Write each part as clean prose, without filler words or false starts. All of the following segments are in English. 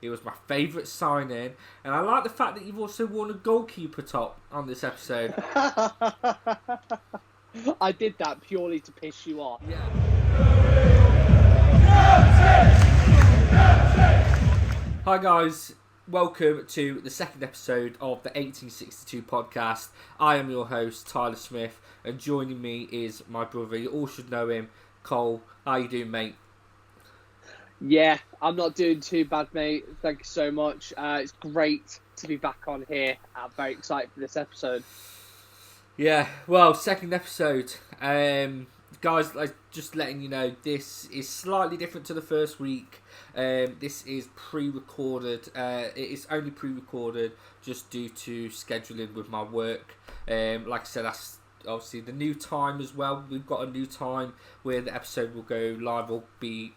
He was my favourite signing, and I like the fact that you've also worn a goalkeeper top on this episode. I did that purely to piss you off. Yeah. Hi guys, welcome to the second episode of the 1862 podcast. I am your host, Tyler Smith, and joining me is my brother. You all should know him, Cole. How you doing, mate? Yeah, I'm not doing too bad, mate. Thank you so much. It's great to be back on here. I'm very excited for this episode. Yeah, well, second episode. Guys, just letting you know, this is slightly different to the first week. This is pre-recorded. It is only pre-recorded just due to scheduling with my work. Like I said, that's obviously the new time as well. We've got a new time where the episode will go live or be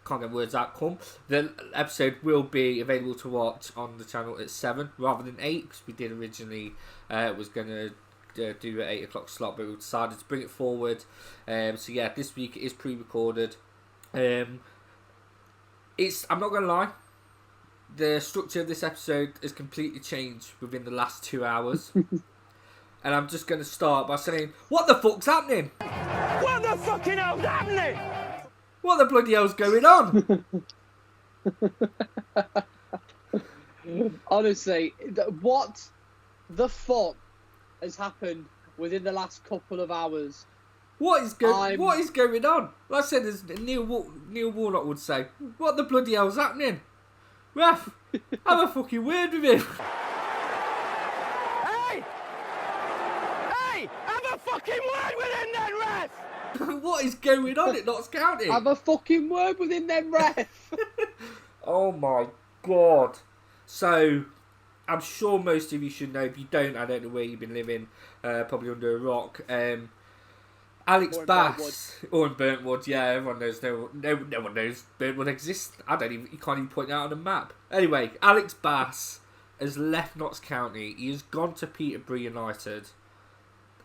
can't get words out. The episode will be available to watch on the channel at 7 rather than 8 because we did originally was going to do an 8 o'clock slot, but we decided to bring it forward. So yeah, this week it is pre-recorded. I'm not going to lie, the structure of this episode has completely changed within the last 2 hours. And I'm just going to start by saying, what the fuck's happening? What the fucking hell's happening? What the bloody hell's going on? Honestly, what the fuck has happened within the last couple of hours? What is going on? Like I said, as Neil Warnock would say, what the bloody hell's happening? Ref, have a fucking word with him. Hey! Have a fucking word with him then, ref! What is going on at Notts County? Have a fucking word within them, ref. Oh my god. So, I'm sure most of you should know. If you don't, I don't know where you've been living. Probably under a rock. Alex Bass, or in Burntwood, yeah, everyone knows. No one knows Burntwood exists. You can't even point it out on a map. Anyway, Alex Bass has left Notts County. He has gone to Peterborough United.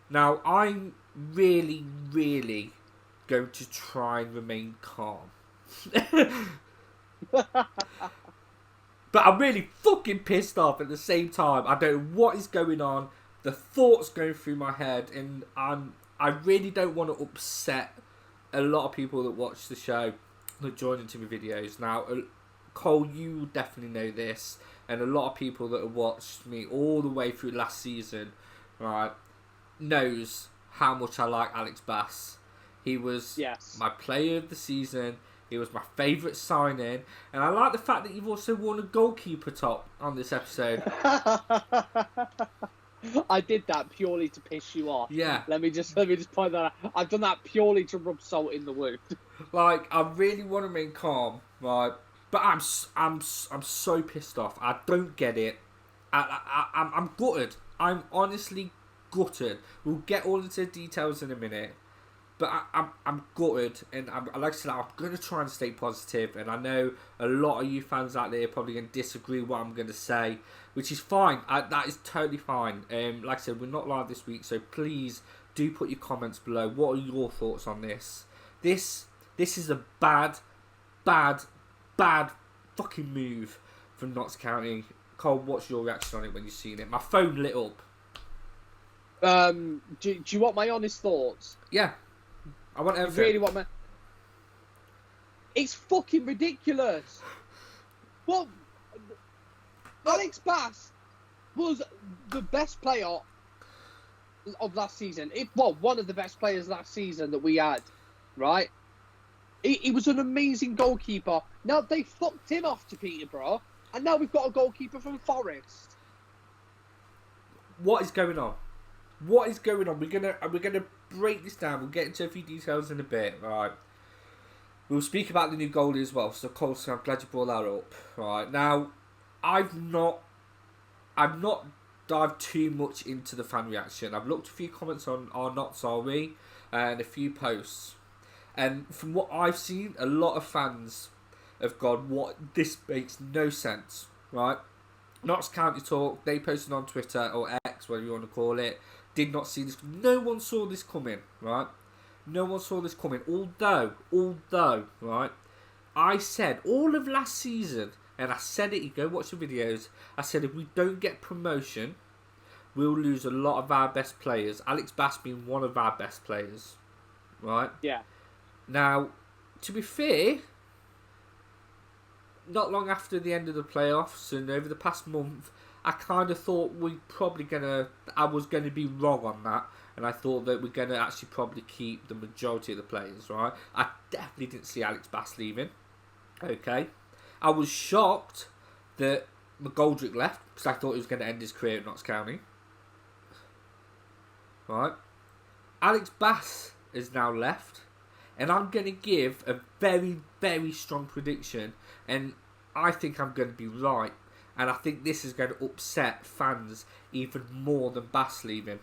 Now, I'm really, really going to try and remain calm. But I'm really fucking pissed off at the same time. I don't know what is going on. The thoughts going through my head, and I really don't want to upset a lot of people that watch the show, that join into my videos. Now, Cole, you definitely know this, and a lot of people that have watched me all the way through last season, right, knows how much I like Alex Bass. He was my player of the season. He was my favourite signing, and I like the fact that you've also worn a goalkeeper top on this episode. I did that purely to piss you off. Yeah. Let me just point that out. I've done that purely to rub salt in the wound. Like, I really want to remain calm, right? But I'm so pissed off. I don't get it. I'm gutted. I'm honestly gutted. We'll get all into the details in a minute. But I'm gutted, and like I said, I'm going to try and stay positive, and I know a lot of you fans out there are probably going to disagree with what I'm going to say, which is fine. That is totally fine. Like I said, we're not live this week, so please do put your comments below. What are your thoughts on this? This is a bad fucking move from Notts County. Cole, what's your reaction on it when you've seen it? My phone lit up. Do you want my honest thoughts? Yeah. I want everything. Really want my... It's fucking ridiculous. What? Alex Bass was the best player of last season. One of the best players last season that we had, right? He was an amazing goalkeeper. Now they fucked him off to Peterborough, and now we've got a goalkeeper from Forest. What is going on? What is going on? We're gonna break this down. We'll get into a few details in a bit, right? We'll speak about the new goalie as well. So, Cole, I'm glad you brought that up. Right now, I've not dived too much into the fan reaction. I've looked a few comments on our Notts Are We and a few posts, and from what I've seen, a lot of fans have gone, "What? This makes no sense." Right? Notts County Talk, they posted on Twitter or X, whatever you want to call it. Did not see this. No one saw this coming, right? No one saw this coming. Although, right? I said all of last season, and I said it, you go watch the videos, I said if we don't get promotion, we'll lose a lot of our best players. Alex Bass being one of our best players. Right? Yeah. Now, to be fair, not long after the end of the playoffs and over the past month, I kind of thought I was going to be wrong on that. And I thought that we're going to actually probably keep the majority of the players, right? I definitely didn't see Alex Bass leaving. Okay. I was shocked that McGoldrick left because I thought he was going to end his career at Notts County. Right. Alex Bass is now left. And I'm going to give a very, very strong prediction. And I think I'm going to be right. And I think this is going to upset fans even more than Bass leaving.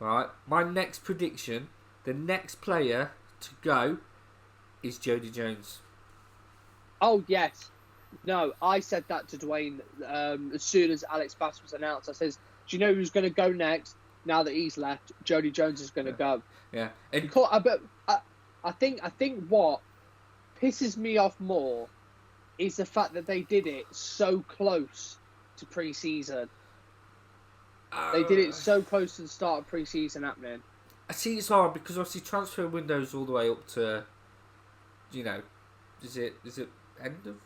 Right. My next prediction, the next player to go is Jody Jones. Oh, yes. No, I said that to Dwayne as soon as Alex Bass was announced. I says, do you know who's going to go next? Now that he's left, Jody Jones is going to go. Yeah. I think what pisses me off more is the fact that they did it so close to pre-season. They did it so close to the start of pre-season happening. I see it's hard because obviously transfer windows all the way up to, is it end of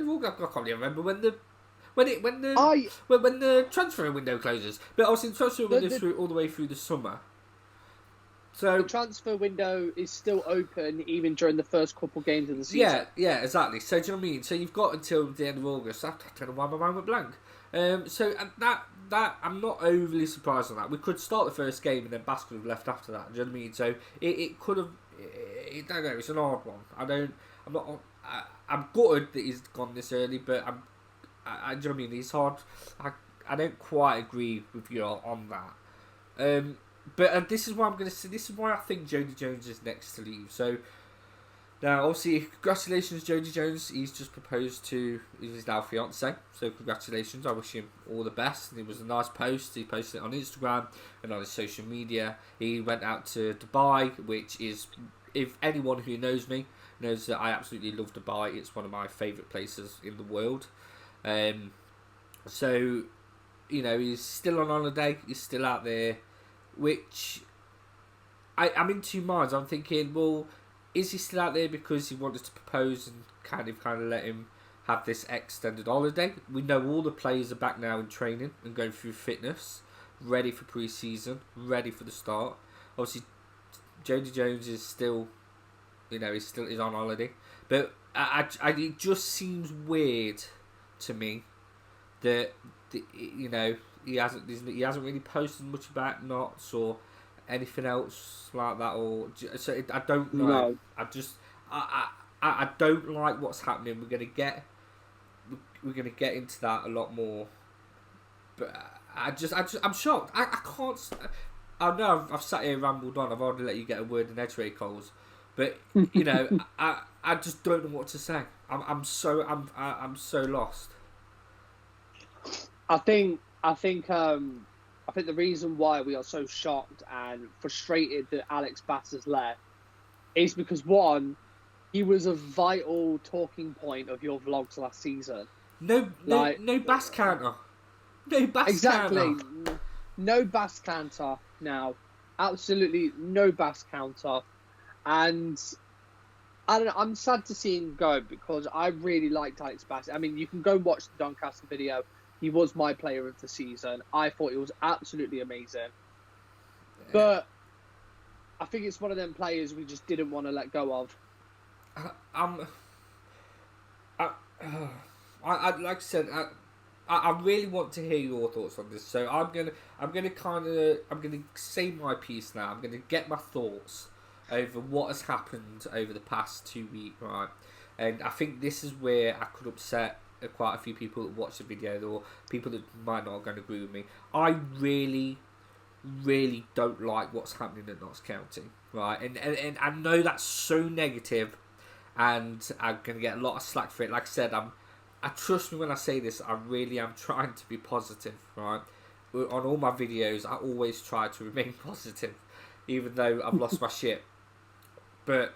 August? I can't even remember when the transfer window closes. But obviously the transfer window all the way through the summer. So the transfer window is still open even during the first couple games of the season. Yeah, exactly. So do you know what I mean? So you've got until the end of August. I don't know why my mind went blank. So that I'm not overly surprised on that. We could start the first game and then Bass could have left after that. Do you know what I mean? So it could have. I don't know. It's an odd one. I'm gutted that he's gone this early, but do you know what I mean? It's hard. I don't quite agree with you on that. But this is why I'm going to say. This is why I think Jody Jones is next to leave. So now, obviously, congratulations, Jody Jones. He's just proposed to his now fiance. So congratulations. I wish him all the best. It was a nice post. He posted it on Instagram and on his social media. He went out to Dubai, which is, if anyone who knows me knows that I absolutely love Dubai. It's one of my favourite places in the world. So, he's still on holiday. He's still out there. Which I'm in two minds. I'm thinking, well, is he still out there because he wanted to propose and kind of let him have this extended holiday? We know all the players are back now in training and going through fitness, ready for pre-season, ready for the start. Obviously, Jody Jones is still, he's on holiday, but it just seems weird to me that he hasn't really posted much about Notts or anything else like that, I don't know. No. I don't like what's happening. We're gonna get into that a lot more, but I'm shocked. I can't. I know I've sat here and rambled on. I've already let you get a word in edgeways, Coles, but I just don't know what to say. I'm so lost. I think the reason why we are so shocked and frustrated that Alex Bass has left is because, one, he was a vital talking point of your vlogs last season. No Bass counter. No Bass counter. No Bass counter now. Absolutely no Bass counter. And I don't know, I'm sad to see him go because I really liked Alex Bass. I mean, you can go watch the Doncaster video. He was my player of the season. I thought he was absolutely amazing. Yeah. But I think it's one of them players we just didn't want to let go of. Like I said, I really want to hear your thoughts on this. So I'm gonna say my piece now. I'm gonna get my thoughts over what has happened over the past 2 weeks, right? And I think this is where I could upset quite a few people that watch the video, or people that might not going to agree with me. I really, really don't like what's happening at Notts County, right? And I know that's so negative, and I'm going to get a lot of slack for it. Like I said, I trust me when I say this. I really am trying to be positive, right? On all my videos, I always try to remain positive, even though I've lost my shit. But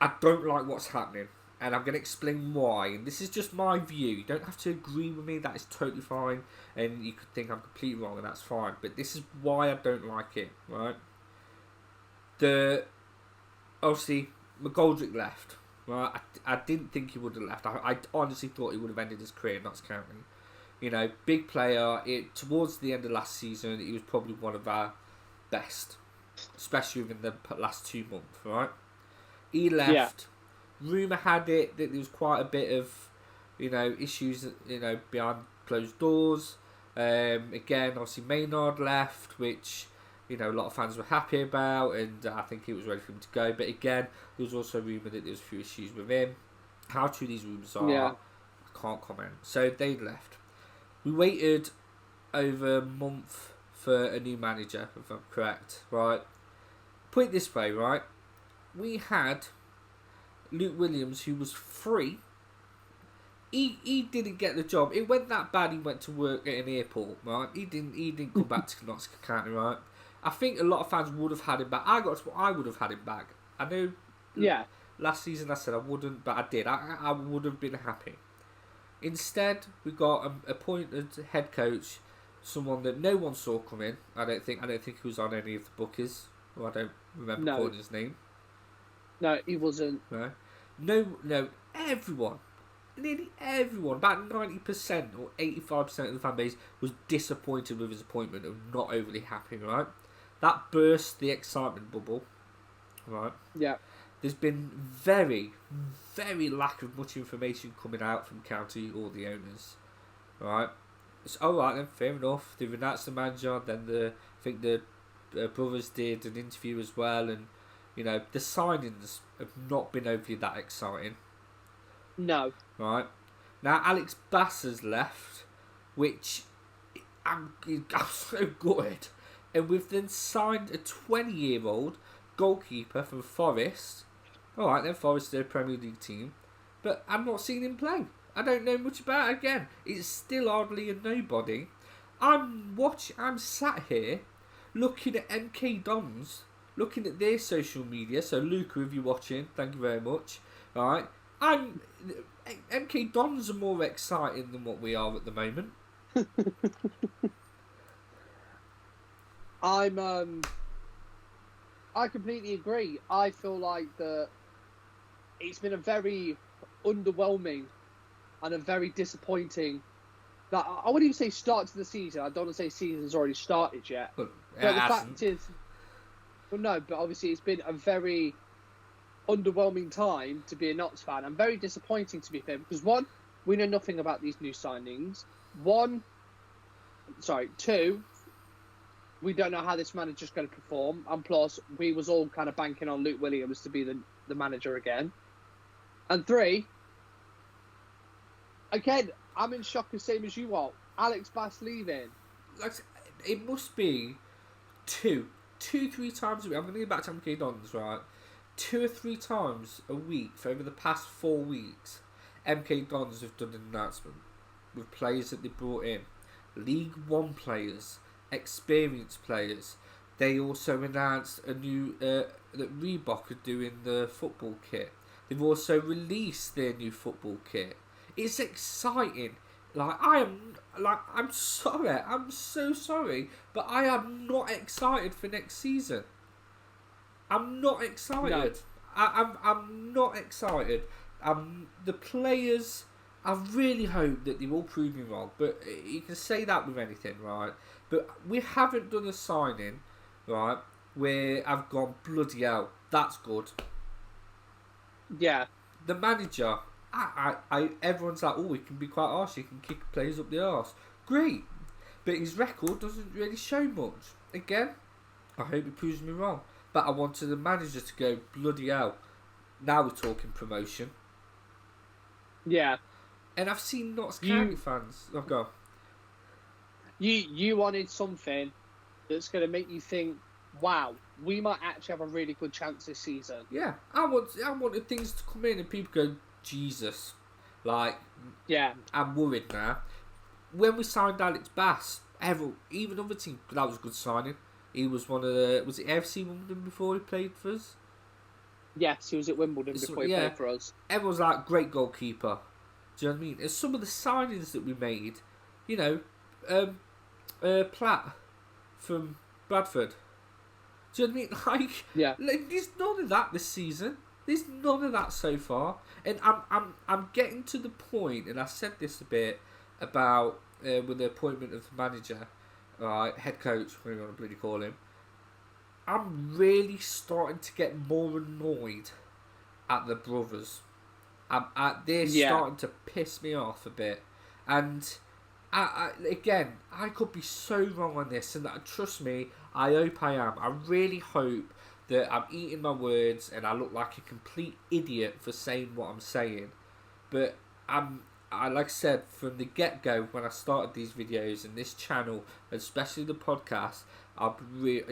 I don't like what's happening. and I'm going to explain why. And this is just my view. You don't have to agree with me. That is totally fine. And you could think I'm completely wrong, and that's fine. But this is why I don't like it, right? Obviously, McGoldrick left, right? I didn't think he would have left. I honestly thought he would have ended his career in Notts County. You know, big player. Towards the end of last season, he was probably one of our best, especially within the last 2 months, right? He left. Yeah. Rumour had it that there was quite a bit of, issues, behind closed doors. Again, obviously Maynard left, which, a lot of fans were happy about, and I think it was ready for him to go. But again, there was also rumour that there was a few issues with him. How true these rumours are, I can't comment. So they left. We waited over a month for a new manager, if I'm correct, right? Put it this way, right? We had Luke Williams, who was free. He didn't get the job. It went that bad. He went to work at an airport, right? He didn't come back to Notts County, right? I think a lot of fans would have had him back. I would have had him back. I know. Yeah. Last season I said I wouldn't, but I did. I would have been happy. Instead, we got an appointed head coach, someone that no one saw coming. I don't think he was on any of the bookers. Well, I don't remember calling his name. No, he wasn't. No, everyone, nearly everyone, about 90% or 85% of the fan base was disappointed with his appointment and not overly happy, right? That burst the excitement bubble, right? Yeah. There's been very, very lack of much information coming out from County or the owners, right? It's alright then, fair enough. They've announced the manager, then I think the brothers did an interview as well, and the signings have not been overly that exciting. No. Right. Now Alex Bass has left, which I'm so gutted. And we've then signed a 20-year-old goalkeeper from Forest. Alright then, Forest are a Premier League team. But I'm not seeing him play. I don't know much about it again. It's still hardly a nobody. I'm sat here looking at MK Dons, looking at their social media. So Luca, if you're watching, thank you very much. Alright. MK Dons are more exciting than what we are at the moment. I completely agree. I feel like it's been a very underwhelming and a very disappointing. I wouldn't even say start to the season. I don't want to say season's already started yet. But the fact is, no. But obviously, it's been a very underwhelming time to be a Notts fan, and very disappointing, to be fair, because one, we know nothing about these new signings. Two, we don't know how this manager's going to perform, and plus, we was all kind of banking on Luke Williams to be the manager again. And three, again, I'm in shock the same as you are. Alex Bass leaving. It must be 3 times a week. I'm going to get back to MK Dons, right? 2 or 3 times a week for over the past 4 weeks, MK Dons have done an announcement with players that they brought in. League One players, experienced players. They also announced a new that Reebok are doing the football kit. They've also released their new football kit. It's exciting. I'm so sorry, but I am not excited for next season. I'm not excited. No. I'm not excited. The players, I really hope that they will prove me wrong, but you can say that with anything, right? But we haven't done a signing, right, where I've gone, bloody hell, that's good. Yeah. The manager, everyone's like, oh, he can be quite harsh, he can kick players up the arse. Great. But his record doesn't really show much. Again, I hope he proves me wrong. But I wanted the manager to go, bloody hell, now we're talking promotion. Yeah. And I've seen Notts County fans. Oh, go. You wanted something that's going to make you think, wow, we might actually have a really good chance this season. Yeah. I wanted things to come in and people go, Jesus. Yeah. I'm worried now. When we signed Alex Bass, even other teams, that was a good signing. He was one of the... Was it AFC London before he played for us? Yes, he was at Wimbledon before he played for us. Everyone's like, great goalkeeper. Do you know what I mean? And some of the signings that we made, you know, Platt from Bradford. Do you know what I mean? Like, there's none of that this season. There's none of that so far. And I'm getting to the point, and I said this a bit about with the appointment of the manager, head coach, whatever you want to bloody call him. I'm really starting to get more annoyed at the brothers. They're starting to piss me off a bit. And again, I could be so wrong on this, and trust me, I hope I am. I really hope that I'm eating my words and I look like a complete idiot for saying what I'm saying. But like I said, from the get-go, when I started these videos and this channel, especially the podcast, I'd be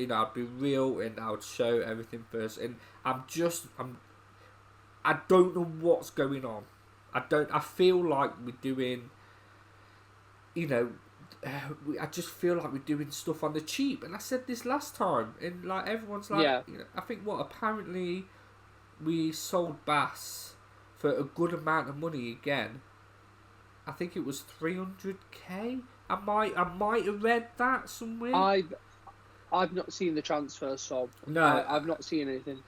real and I would show everything first. And I don't know what's going on. I feel like we're doing, I just feel like we're doing stuff on the cheap. And I said this last time, and like everyone's like, I think apparently we sold Bass for a good amount of money again. I think it was 300k. I might have read that somewhere. I've not seen the transfer, so no, I've not seen anything.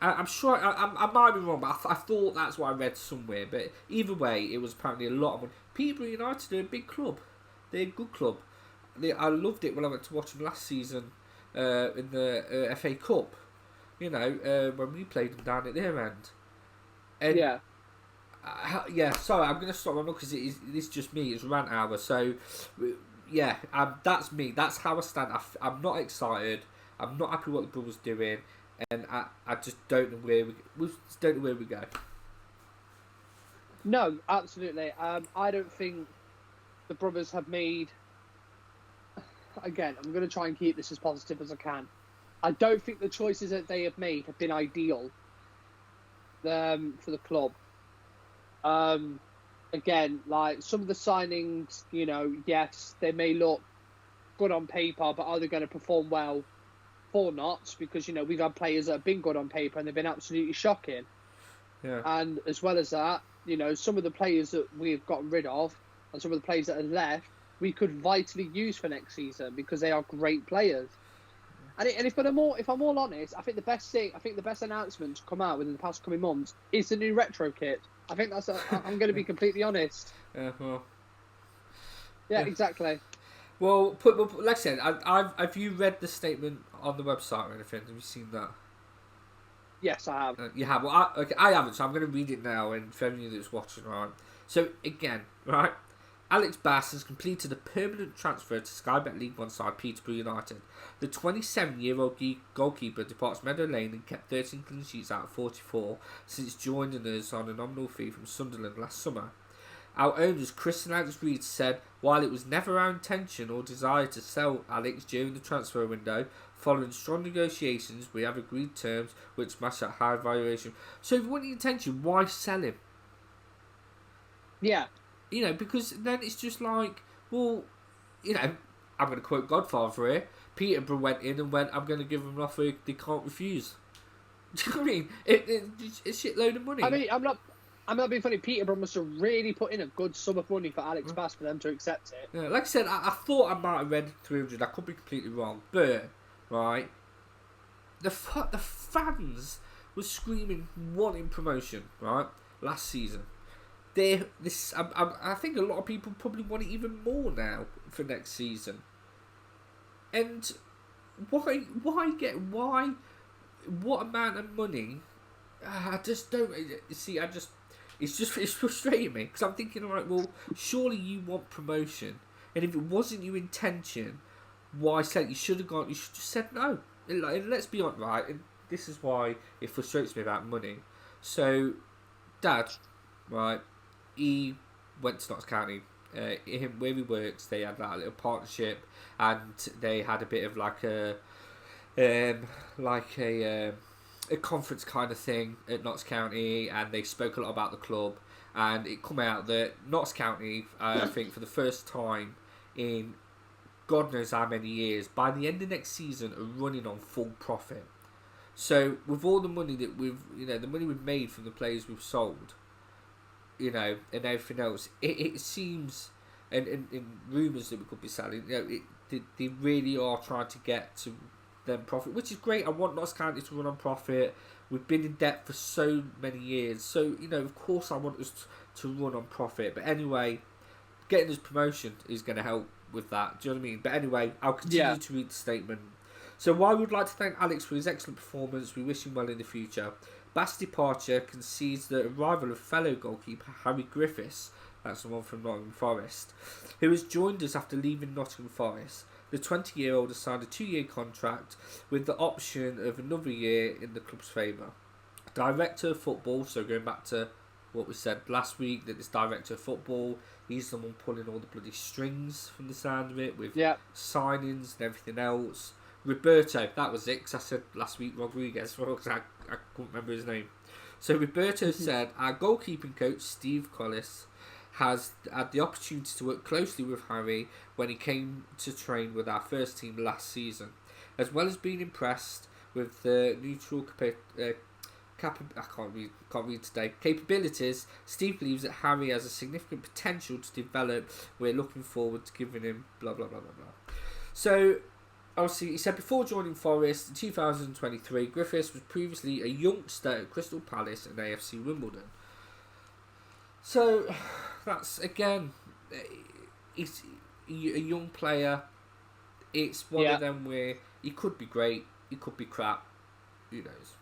I'm sure I might be wrong, but I thought that's what I read somewhere. But either way, it was apparently a lot of money. Peterborough United are a big club. They're a good club. I loved it when I went to watch them last season in the FA Cup. When we played them down at their end. And sorry, I'm going to stop my mouth because this is just me. It's rant hour. So, that's me. That's how I stand. I'm not excited. I'm not happy what the Brothers doing. And I just don't know where we go. No, absolutely. I don't think the Brothers have made... Again, I'm going to try and keep this as positive as I can. I don't think the choices that they have made have been ideal for the club. Again, like some of the signings, yes, they may look good on paper, but are they going to perform well or not? Because, we've had players that have been good on paper and they've been absolutely shocking. Yeah. And as well as that, some of the players that we've gotten rid of and some of the players that are left, we could vitally use for next season because they are great players. And if I'm all honest, I think the best announcement to come out within the past coming months is the new retro kit. I think I'm going to be completely honest. Yeah, exactly. Well, like I said, have you read the statement on the website or anything? Have you seen that? Yes, I have. You have. Well, I haven't, so I'm going to read it now. And for anyone that's watching, right. So again, right. Alex Bass has completed a permanent transfer to Sky Bet League One side Peterborough United. The 27-year-old goalkeeper departs Meadow Lane and kept 13 clean sheets out of 44 since joining us on a nominal fee from Sunderland last summer. Our owners, Chris and Alex Reed, said while it was never our intention or desire to sell Alex during the transfer window, following strong negotiations, we have agreed terms which match that high valuation. So if it wasn't the intention, why sell him? Yeah. Because then it's just like, well, I'm going to quote Godfather here. Peterborough went in and went, I'm going to give them an offer they can't refuse. Do you know what I mean? It's a shitload of money. I mean, I'm not being funny. Peterborough must have really put in a good sum of money for Alex Bass for them to accept it. Yeah, like I said, I thought I might have read 300. I could be completely wrong. But, right, the fans were screaming wanting promotion, right, last season. I think a lot of people probably want it even more now for next season. And what amount of money? I just don't see. It's frustrating me because I'm thinking, all right, well, surely you want promotion, and if it wasn't your intention, why say you should have gone? You should just said no. And let's be honest, right? And this is why it frustrates me about money. So, Dad, right? He went to Notts County. Where he works, they had that little partnership, and they had a bit of like a conference kind of thing at Notts County, and they spoke a lot about the club. And it come out that Notts County, I think, for the first time in God knows how many years, by the end of next season, are running on full profit. So with all the money that the money we've made from the players we've sold, and everything else, it seems, and rumours that we could be selling, they really are trying to get to them profit, which is great. I want Notts County to run on profit. We've been in debt for so many years, so of course I want us to run on profit. But anyway, getting this promotion is going to help with that. Do you know what I mean? But anyway, I'll continue to read the statement. So while we'd like to thank Alex for his excellent performance, we wish him well in the future. Bass' departure concedes the arrival of fellow goalkeeper Harry Griffiths, that's the one from Nottingham Forest, who has joined us after leaving Nottingham Forest. The 20-year-old has signed a 2-year contract with the option of another year in the club's favour. Director of football, so going back to what we said last week, that this director of football, he's the one pulling all the bloody strings from the sound of it, with signings and everything else. Roberto, that was it, because I said last week Rodriguez, because I couldn't remember his name. So Roberto said, our goalkeeping coach, Steve Collis, has had the opportunity to work closely with Harry when he came to train with our first team last season. As well as being impressed with the neutral capabilities, Steve believes that Harry has a significant potential to develop. We're looking forward to giving him blah blah blah blah blah. So obviously, he said before joining Forest in 2023, Griffiths was previously a youngster at Crystal Palace and AFC Wimbledon. So that's, again, he's a young player. It's one of them where he could be great, he could be crap. Who knows?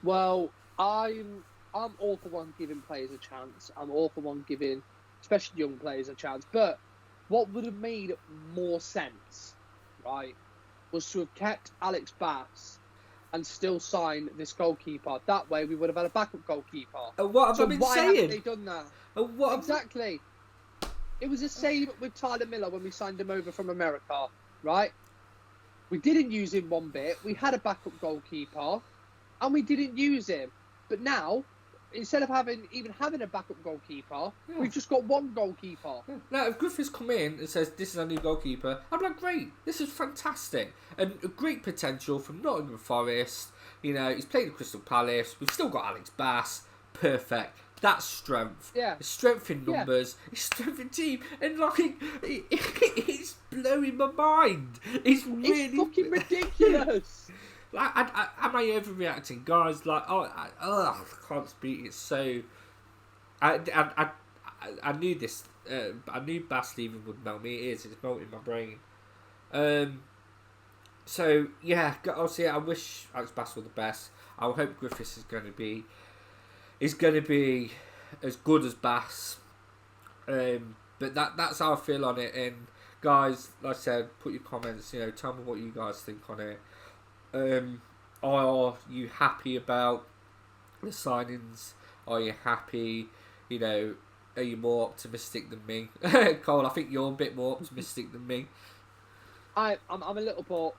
Well, I'm all for one giving players a chance. I'm all for one giving, especially young players, a chance. But what would have made more sense, right, was to have kept Alex Bass and still sign this goalkeeper. That way we would have had a backup goalkeeper. What have I been saying? Haven't they done that? Exactly. It was the same with Tyler Miller when we signed him over from America, right? We didn't use him one bit. We had a backup goalkeeper and we didn't use him. But now, instead of having a backup goalkeeper, we've just got one goalkeeper. Yeah. Now, if Griffiths come in and says, this is our new goalkeeper, I'd be like, great, this is fantastic. And a great potential from Nottingham Forest. He's played at Crystal Palace. We've still got Alex Bass. Perfect. That's strength. Yeah. It's strength in numbers. It's strength in team. And, it's blowing my mind. It's really... It's fucking ridiculous. Am I overreacting, guys? I can't speak. It's so. I knew this. I knew Bass leaving would melt me. It's melting my brain. So yeah, obviously, I wish Alex Bass all the best. I hope Griffiths is going to be as good as Bass. But that's how I feel on it. And guys, like I said, put your comments. Tell me what you guys think on it. Are you happy about the signings? Are you happy? Are you more optimistic than me? Cole, I think you're a bit more optimistic than me. I'm a little bit.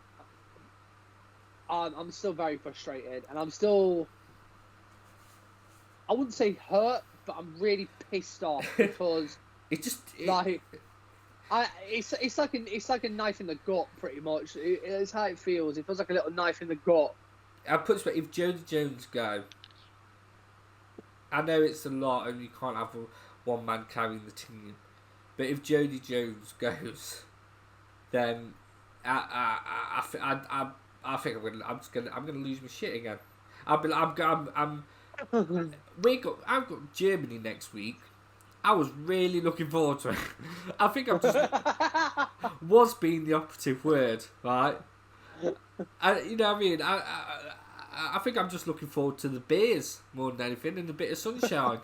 I'm still very frustrated, and I'm still. I wouldn't say hurt, but I'm really pissed off because it's like a knife in the gut, pretty much. It's how it feels. It feels like a little knife in the gut. I'll put it this way, if Jody Jones go, I know it's a lot and you can't have one man carrying the team, but if Jody Jones goes, then I think I'm gonna lose my shit again. I've got Germany next week. I was really looking forward to it. I think I'm just was being the operative word, right? You know what I mean? I think I'm just looking forward to the beers more than anything and a bit of sunshine.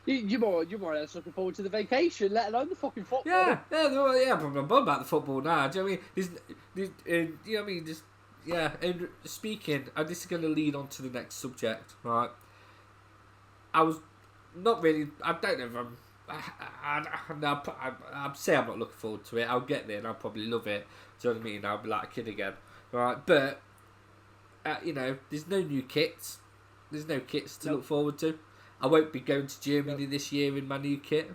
You're more or less looking forward to the vacation, let alone the fucking football. Yeah. I'm about the football now. Do you know what I mean? You know what I mean? And speaking, and this is going to lead on to the next subject, right? I was not really. I don't know if I'd say I'm not looking forward to it. I'll get there and I'll probably love it. Do you know what I mean? I'll be like a kid again, right? But there's no new kits. There's no kits to look forward to. I won't be going to Germany this year in my new kit.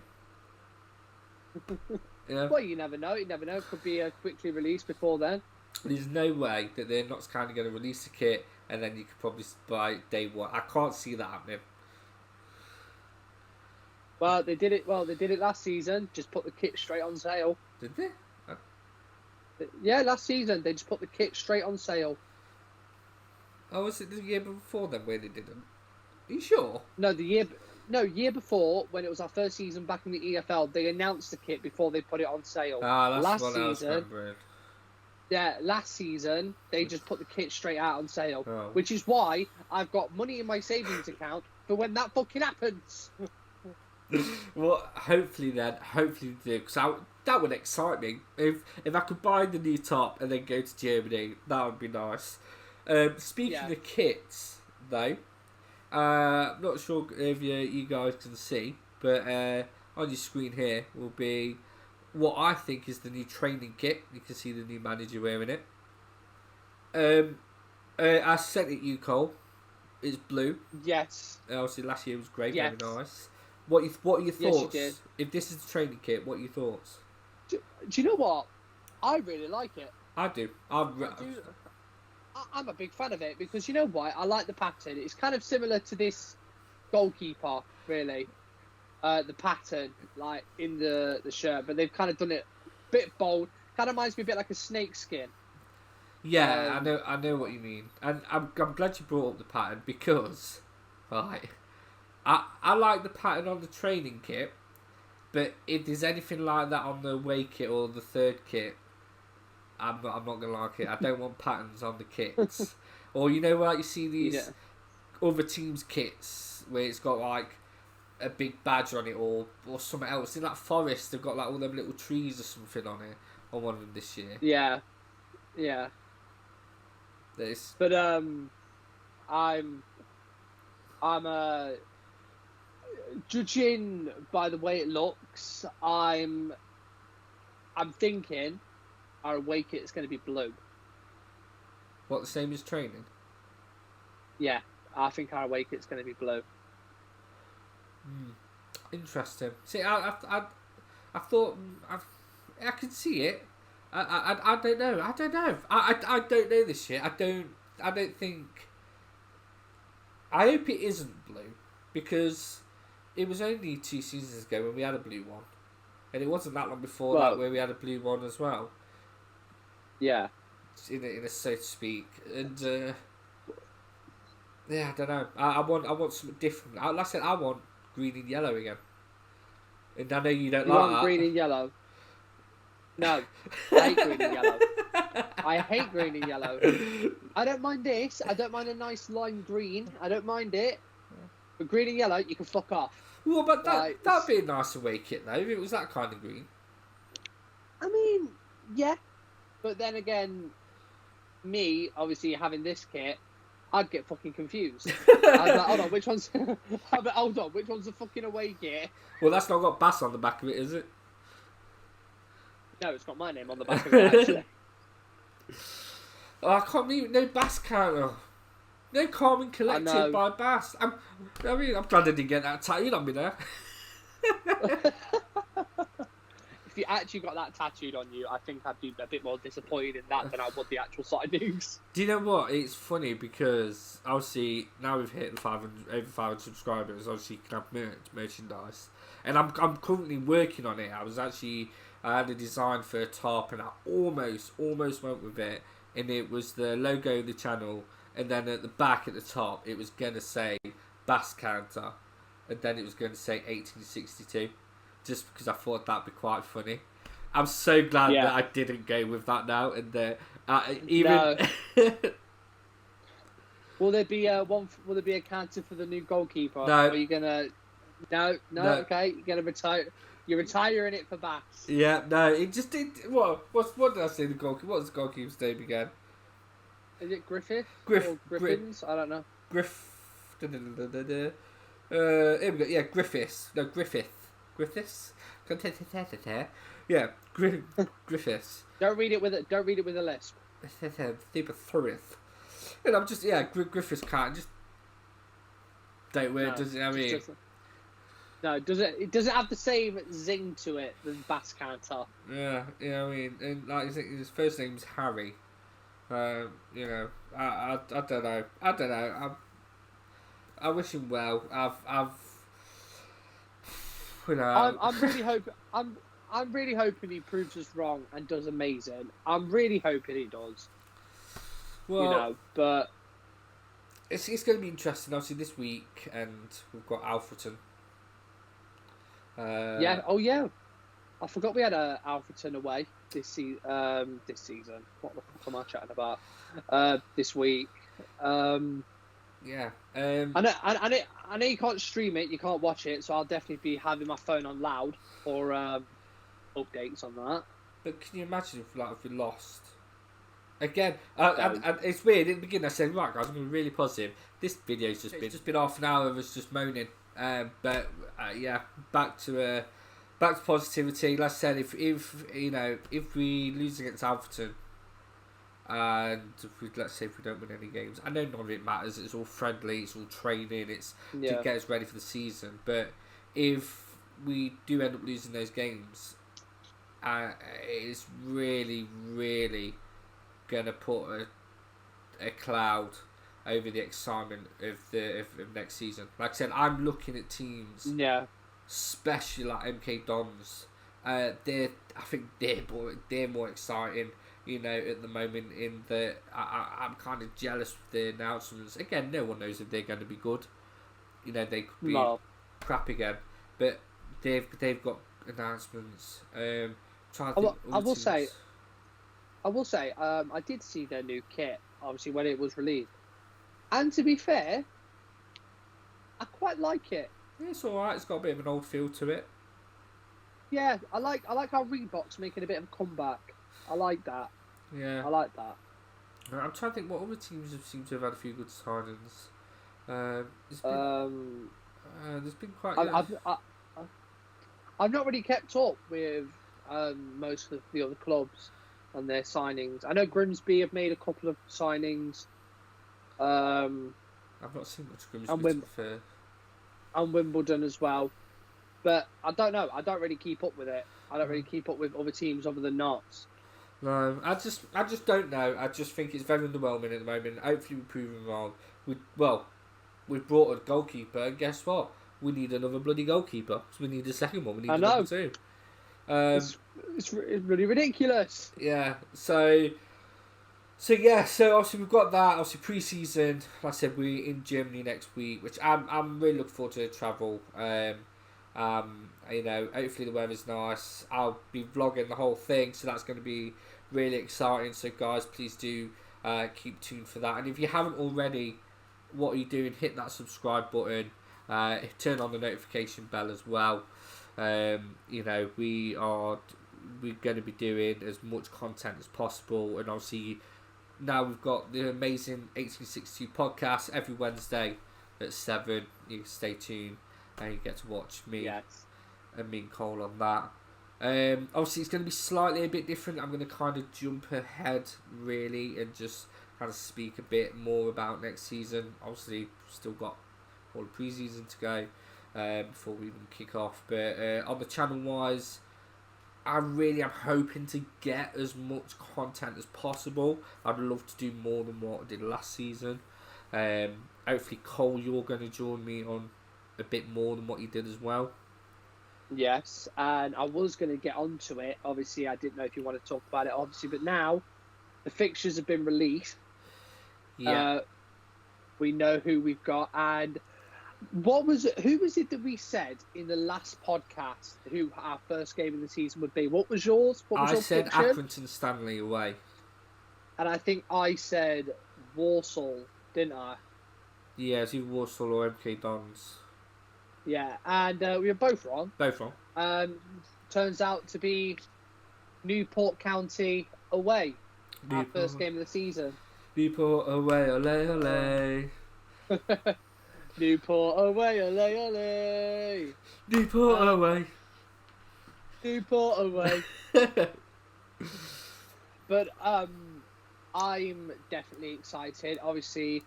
Well, you never know. It could be quickly released before then. There's no way that they're not kind of going to release a kit and then you could probably buy it day one. I can't see that happening. Well, they did it. Well, they did it last season. Just put the kit straight on sale. Did they? Yeah, last season they just put the kit straight on sale. Oh, was it the year before then where they didn't? Are you sure? No, year before, when it was our first season back in the EFL, they announced the kit before they put it on sale. Ah, that's last what I was season, remembering. yeah, last season they just put the kit straight out on sale, Oh. which is why I've got money in my savings account for when that fucking happens. Well, hopefully they do, because that would excite me. If I could buy the new top and then go to Germany, that would be nice. Speaking of kits, though, not sure if you guys can see, but on your screen here will be what I think is the new training kit. You can see the new manager wearing it. I sent it you, Cole. It's blue. Yes. Obviously, last year was great, Yes. very nice. What are your Yes, you thoughts? did. If this is the training kit, what are your thoughts? Do you know what? I really like it. I do. I'm a big fan of it because you know why? I like the pattern. It's kind of similar to this goalkeeper, really. The pattern, like in the shirt, but they've kind of done it a bit bold. Kind of reminds me a bit like a snake skin. Yeah, I know what you mean, and I'm glad you brought up the pattern because, right, I like the pattern on the training kit, but if there's anything like that on the away kit or the third kit, I'm not gonna like it. I don't want patterns on the kits, or you know, like you see these other teams' kits where it's got like a big badge on it or something else. In that Forest, they've got like all them little trees or something on it on one of them this year. Yeah. But I'm judging by the way it looks. I'm thinking our away kit is going to be blue. What, the same as training? Yeah, I think our away kit's going to be blue. Interesting. See, I thought I could see it. I don't know. I don't know this year. I don't think. I hope it isn't blue because it was only 2 seasons ago when we had a blue one, and it wasn't that long before that where we had a blue one as well. Yeah. In a so to speak, and yeah, I don't know. I want something different. Like I said, I want green and yellow again. And I know you don't like that. Green and yellow. No, I hate green and yellow. I hate green and yellow. I don't mind this. I don't mind a nice lime green. I don't mind it. But green and yellow, you can fuck off. Well, but that'd be a nice away kit though, if it was that kind of green. I mean, yeah. But then again, me, obviously having this kit, I'd get fucking confused. I'd be like, hold on, which one's which one's the fucking away kit? Well, that's not got Bass on the back of it, is it? No, it's got my name on the back of it, actually. Oh, I can't believe no Bass counter. No Carmen Collected by Bass. I'm glad I didn't get that tattooed on me there. If you actually got that tattooed on you, I think I'd be a bit more disappointed in that than I would the actual side news. Do you know what? It's funny because obviously now we've hit the over 500 subscribers. Obviously, you can have merchandise, and I'm currently working on it. I had a design for a top, and I almost went with it, and it was the logo of the channel, and then at the back at the top it was gonna say Bass Counter, and then it was going to say 1862. Just because I thought that'd be quite funny. I'm so glad that I didn't go with that now. And even No. Will there be a counter for the new goalkeeper? No. Are you gonna? No. Okay, you're gonna retire. You're retiring it for Bass. Yeah, no. It just did. What did I say? The goalkeeper. What was the goalkeeper's name again? Is it Griffith? Or Griffins? I don't know. Here we go. Yeah, Griffiths. No, Griffiths. Yeah, Griffiths. Don't read it with a lisp. And I'm just Griffiths can't just don't wear. Does it? I mean, no, does it? It doesn't have the same zing to it than Bass Counter. Yeah. I mean, and like his first name's Harry, You know, I don't know. I don't know. I wish him well. You know, I'm really hoping he proves us wrong and does amazing. I'm really hoping he does. well, You know, but it's going to be interesting. Obviously, this week, and we've got Alfreton. yeah. Oh yeah. I forgot we had a Alfreton away this season. What the fuck am I chatting about? This week. Yeah. I know you can't stream it, you can't watch it, so I'll definitely be having my phone on loud for updates on that. But can you imagine if we lost? Again, and it's weird. In the beginning, I said, right, guys, I'm going to be really positive. This video's just been half an hour of us just moaning. But yeah, back to positivity. Like I said, if we lose against Alfreton, and let's say if we don't win any games, I know none of it matters. It's all friendly. It's all training. It's to get us ready for the season. But if we do end up losing those games, it's really, really gonna put a cloud over the excitement of next season. Like I said, I'm looking at teams, especially like MK Dons. I think they're more exciting. You know, at the moment, in the I'm kind of jealous with the announcements. Again, no one knows if they're going to be good. You know, they could be crap again, but they've got announcements. I will say, I did see their new kit, obviously when it was released, and to be fair, I quite like it. Yeah, it's alright. It's got a bit of an old feel to it. Yeah, I like how Reebok's making a bit of a comeback. I like that. Yeah, I like that. I'm trying to think what other teams have seemed to have had a few good signings. There's been quite. I've not really kept up with most of the other clubs and their signings. I know Grimsby have made a couple of signings. I've not seen much Grimsby, to be fair. And Wimbledon as well. But I don't know. I don't really keep up with it. I don't really keep up with other teams other than Notts. No, I just don't know. I just think it's very underwhelming at the moment. Hopefully, we're proven wrong. We've brought a goalkeeper, and guess what? We need another bloody goalkeeper. So we need a second one. We need another two. It's really ridiculous. Yeah. So obviously we've got that. Obviously pre-season. Like I said, we're in Germany next week, which I'm really looking forward to travel. You know, hopefully the weather's nice. I'll be vlogging the whole thing, so that's going to be really exciting. So guys, please do keep tuned for that. And if you haven't already, what are you doing? Hit that subscribe button. Turn on the notification bell as well. You know, we're going to be doing as much content as possible, and obviously now we've got the amazing 1862 podcast every Wednesday at 7. You can stay tuned and you get to watch me and me and Cole on that. Obviously it's going to be slightly a bit different. I'm going to kind of jump ahead really and just kind of speak a bit more about next season. Obviously we've still got all the pre-season to go before we even kick off, but on the channel wise, I really am hoping to get as much content as possible. I'd love to do more than what I did last season. Hopefully Cole, you're going to join me on a bit more than what you did as well. Yes, and I was going to get onto it. Obviously, I didn't know if you want to talk about it, obviously, but now the fixtures have been released. Yeah. We know who we've got, and who was it that we said in the last podcast who our first game of the season would be? What was yours? I said Accrington Stanley away. And I think I said Walsall, didn't I? Yeah, it's either Walsall or MK Dons. Yeah, and we were both wrong. Both wrong. Turns out to be Newport County away. Our first game of the season. Newport away, ole ole. Newport away, ole ole. Newport away. Newport away. But I'm definitely excited. Obviously,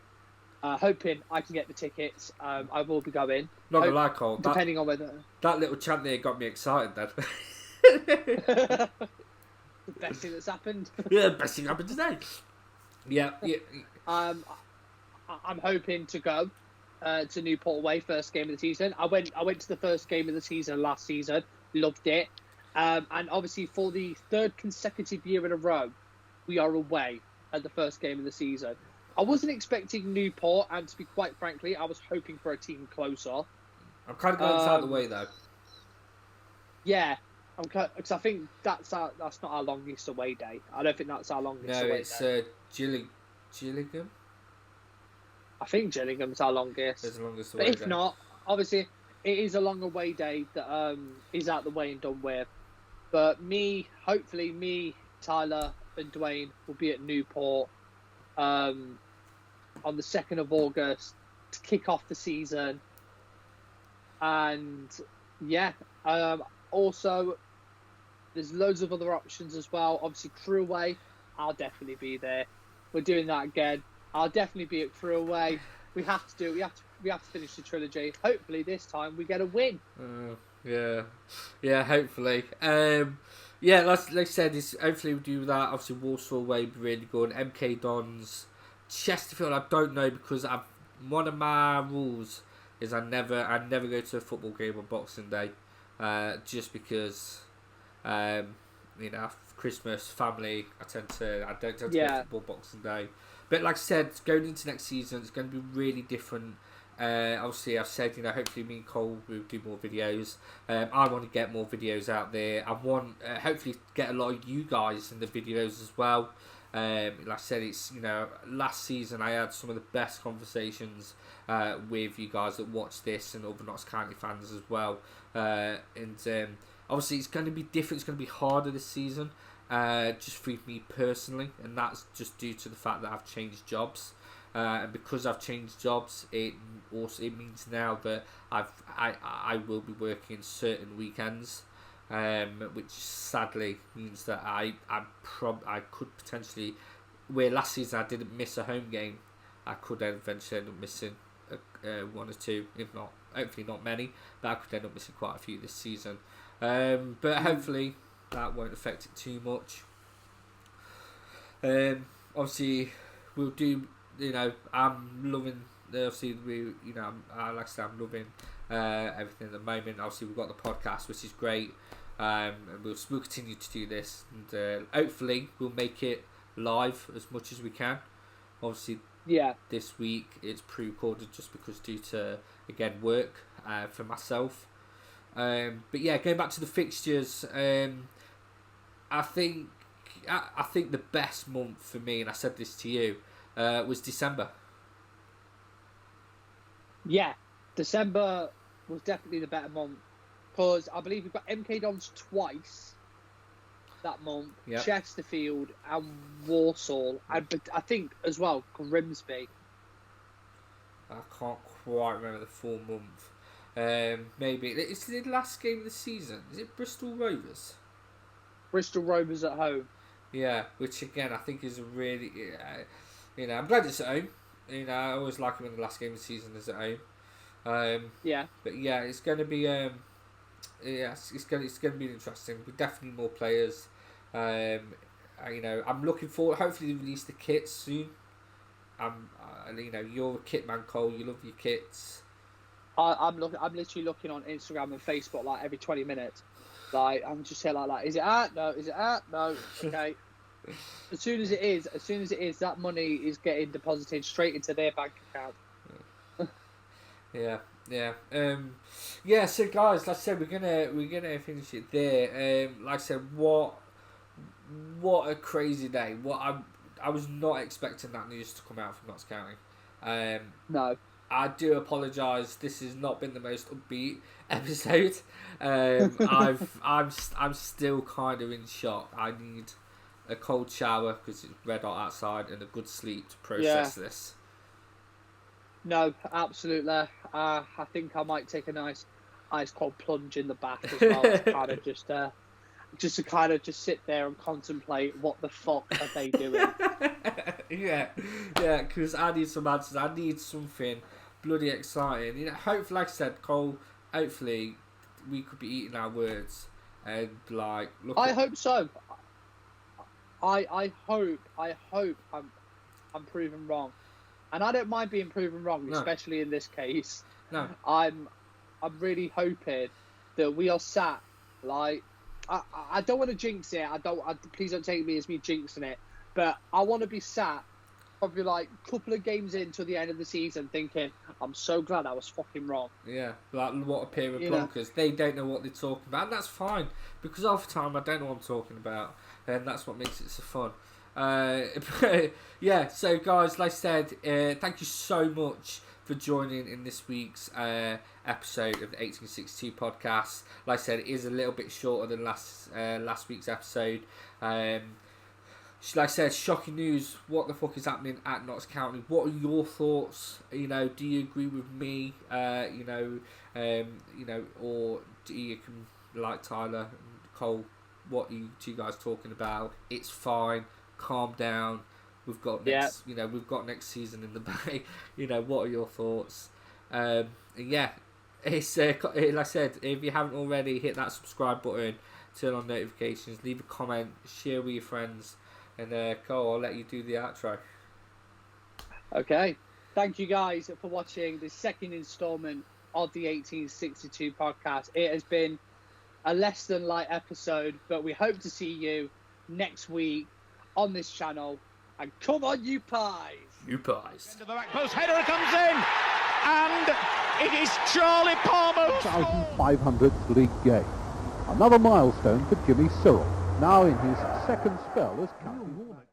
hoping I can get the tickets. I will be going. Not gonna lie, Cole. Depending on whether that little chant there got me excited. Then. The best thing that's happened. Yeah, the best thing happened today. Yeah, yeah. I'm hoping to go to Newport away first game of the season. I went to the first game of the season last season, loved it, and obviously for the third consecutive year in a row, we are away at the first game of the season. I wasn't expecting Newport, and to be quite frankly, I was hoping for a team closer. I'm kind of glad it's out of the way though. Yeah, because I think that's not our longest away day. I don't think that's our longest No, away it's day. Gillingham. I think Gillingham's our longest. It's the longest away But if day. not, obviously, it is a long away day that is out the way and done with. But hopefully me, Tyler, and Dwayne will be at Newport on the 2nd of August to kick off the season. And yeah, also there's loads of other options as well. Obviously, Crew away, I'll definitely be there. We're doing that again. I'll definitely be at Crew away. We have to do it. We have to finish the trilogy. Hopefully this time we get a win. Yeah, hopefully. Yeah, like I said, hopefully we do that. Obviously, Warsaw away would be really good. MK Dons, Chesterfield. I don't know because one of my rules is I never go to a football game on Boxing Day, just because, Christmas, family. I don't tend to go to football Boxing Day. But like I said, going into next season, it's going to be really different. Obviously, I've said, hopefully me and Cole will do more videos. I want to get more videos out there. I want, hopefully, get a lot of you guys in the videos as well. Like I said, it's, last season I had some of the best conversations with you guys that watch this and other Notts County fans as well. Obviously, it's going to be different. It's going to be harder this season. Just for me personally, and that's just due to the fact that I've changed jobs, and because I've changed jobs, it means now that I will be working certain weekends, which sadly means that I could potentially, where last season I didn't miss a home game, I could eventually end up missing one or two, if not, hopefully not many, but I could end up missing quite a few this season. But hopefully that won't affect it too much. Obviously, we'll do. I'm loving. Obviously, like I said, I'm loving everything at the moment. Obviously, we've got the podcast, which is great. And we'll continue to do this, and hopefully, we'll make it live as much as we can. Obviously, this week it's pre-recorded just because due to again work for myself. But yeah, going back to the fixtures, I think the best month for me, and I said this to you, was December. Yeah, December was definitely the better month because I believe we've got MK Dons twice that month, Chesterfield and Warsaw, and I think as well Grimsby. I can't quite remember the full month. Maybe it's the last game of the season. Is it Bristol Rovers? Bristol Rovers at home. Yeah, which again I think is a really, I'm glad it's at home. I always like it when the last game of the season is at home. But yeah, it's going to be it's going to be interesting. With definitely more players. I'm looking forward. Hopefully they release the kits soon. You're a kit man, Cole. You love your kits. I'm literally looking on Instagram and Facebook like every 20 minutes. Like I'm just saying like, is it out? No. Is it out? No. Okay. As soon as it is, that money is getting deposited straight into their bank account. Yeah. So guys, like I said, we're gonna finish it there. Like I said, what a crazy day. I was not expecting that news to come out from Notts County. No. I do apologise. This has not been the most upbeat episode. I'm still kind of in shock. I need a cold shower because it's red hot outside and a good sleep to process this. No, absolutely. I think I might take a nice ice cold plunge in the bath as well. To kind of just sit there and contemplate what the fuck are they doing. yeah, because I need some answers. I need something bloody exciting. Hopefully, like I said, Cole, hopefully we could be eating our words and I hope so. I hope I'm proven wrong. And I don't mind being proven wrong, especially in this case. No. I'm really hoping that we are sat, like, I don't want to jinx it. Please don't take me as me jinxing it. But I want to be sat probably like a couple of games into the end of the season thinking, I'm so glad I was fucking wrong. Yeah, like what a pair of plonkers. They don't know what they're talking about, and that's fine, because half the time I don't know what I'm talking about, and that's what makes it so fun. Yeah, so guys, like I said, thank you so much for joining in this week's episode of the 1862 podcast. Like I said, it is a little bit shorter than last week's episode. Like I said, shocking news. What the fuck is happening at Notts County? What are your thoughts? Do you agree with me? Or do you like Tyler and Cole? What are you two guys talking about? It's fine. Calm down. We've got next. We've got next season in the bag. What are your thoughts? It's like I said, if you haven't already, hit that subscribe button, turn on notifications, leave a comment, share with your friends. And Cole, I'll let you do the outro. Okay. Thank you guys for watching the second instalment of the 1862 podcast. It has been a less than light episode, but we hope to see you next week on this channel. And come on, you pies! You pies. Into the back post, header comes in, and it is Charlie Palmer's 1,500th league game. Another milestone for Jimmy Cyril. Now in his second spell as county warner.